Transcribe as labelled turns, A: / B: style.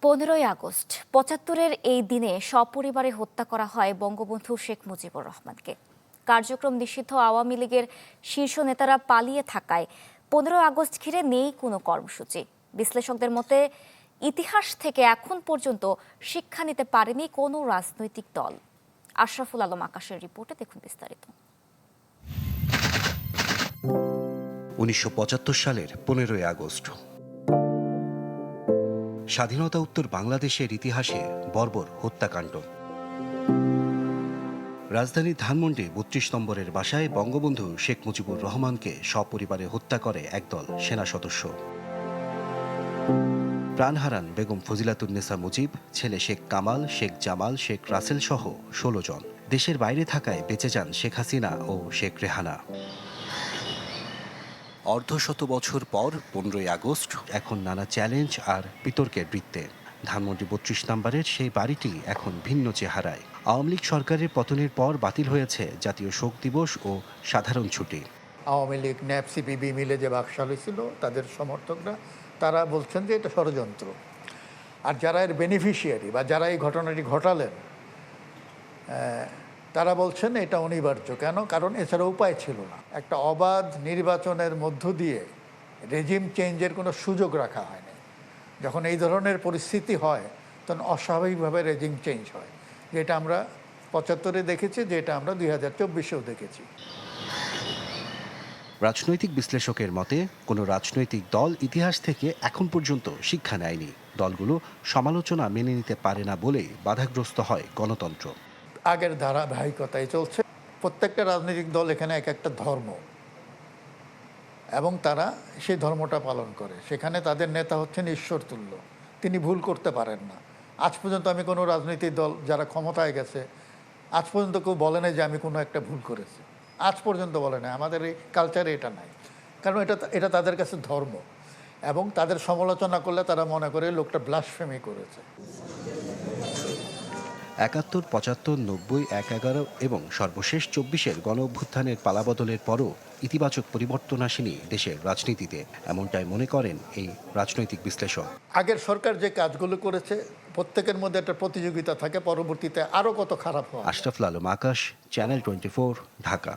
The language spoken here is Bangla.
A: 15ই আগস্ট ৭৫-এর এই দিনে সপরিবারে হত্যা করা হয় বঙ্গবন্ধু শেখ মুজিবুর রহমানকে। কার্যক্রম নিষিদ্ধ আওয়ামী লীগের শীর্ষ নেতারা পালিয়ে থাকায় 15 আগস্ট ঘিরে নেই কোনো কর্মসূচি। বিশ্লেষকদের মতে ইতিহাস থেকে এখন পর্যন্ত শিক্ষা নিতে পারেনি কোনো রাজনৈতিক দল। আশরাফুল আলম আকাশের রিপোর্টে দেখুন বিস্তারিত।
B: 1975 সালের 15ই আগস্ট স্বাধীনতা উত্তর বাংলাদেশের ইতিহাসে বর্বর হত্যাকাণ্ড। রাজধানীর ধানমন্ডি ৩২ নম্বরের বাসায় বঙ্গবন্ধু শেখ মুজিবুর রহমানকে সপরিবারে হত্যা করে একদল সেনা সদস্য। প্রাণ হারান বেগম ফজিলাতুন্নেসা মুজিব, ছেলে শেখ কামাল, শেখ জামাল, শেখ রাসেল সহ ১৬ জন। দেশের বাইরে থাকায় বেঁচে যান শেখ হাসিনা ও শেখ রেহানা। অর্ধশত বছর পর 15ই আগস্ট এখন নানা চ্যালেঞ্জ আর বিতর্কের বৃত্তে। ধানমন্ডি ৩২ নম্বরের সেই বাড়িটি এখন ভিন্ন চেহারায়। আওয়ামী লীগ সরকারের পতনের পর বাতিল হয়েছে জাতীয় শোক দিবস ও সাধারণ ছুটি।
C: আওয়ামী লীগ, ন্যাপ, সিপিবি মিলে যে বাকশাল হয়েছিল তাদের সমর্থকরা তারা বলছেন যে এটা ষড়যন্ত্র। আর যারা এর বেনিফিশিয়ারি বা যারা এই ঘটনাটি ঘটালেন তারা বলছেন এটা অনিবার্য। কেন? কারণ এছাড়া উপায় ছিল না। একটা অবাধ নির্বাচনের মধ্য দিয়ে রেজিম চেঞ্জের কোনো সুযোগ রাখা হয়নি। যখন এই ধরনের পরিস্থিতি হয় তখন অস্বাভাবিকভাবে রেজিম চেঞ্জ হয়, যেটা আমরা ৭৫-এ দেখেছি, যেটা আমরা 2024-এও দেখেছি।
B: রাজনৈতিক বিশ্লেষকের মতে কোনো রাজনৈতিক দল ইতিহাস থেকে এখন পর্যন্ত শিক্ষা নেয়নি। দলগুলো সমালোচনা মেনে নিতে পারে না বলেই বাধাগ্রস্ত হয় গণতন্ত্র।
C: আগের ধারাবাহিকতায় চলছে। প্রত্যেকটা রাজনৈতিক দল এখানে এক একটা ধর্ম, এবং তারা সেই ধর্মটা পালন করে। সেখানে তাদের নেতা হচ্ছেন ঈশ্বরতুল্য, তিনি ভুল করতে পারেন না। আজ পর্যন্ত আমি কোনো রাজনৈতিক দল যারা ক্ষমতায় গেছে আজ পর্যন্ত কেউ বলে নাই যে আমি কোনো একটা ভুল করেছি, আজ পর্যন্ত বলে নাই। আমাদের এই কালচারে এটা নাই, কারণ এটা তাদের কাছে ধর্ম, এবং তাদের সমালোচনা করলে তারা মনে করে লোকটা ব্লাসফেমি করেছে।
B: ৭১, ৭৫, ৯০, ১১ এবং সর্বশেষ ২৪-এর গণ অভ্যুত্থানের পালাবদলের পরও ইতিবাচক পরিবর্তন আসেনি দেশের রাজনীতিতে, এমনটাই মনে করেন এই রাজনৈতিক বিশ্লেষক।
C: আগের সরকার যে কাজগুলো করেছে প্রত্যেকের মধ্যে একটা প্রতিযোগিতা থাকে, পরবর্তীতে আরও কত খারাপ হয়।
B: আশরাফুল আলম আকাশ, চ্যানেল 24, ঢাকা।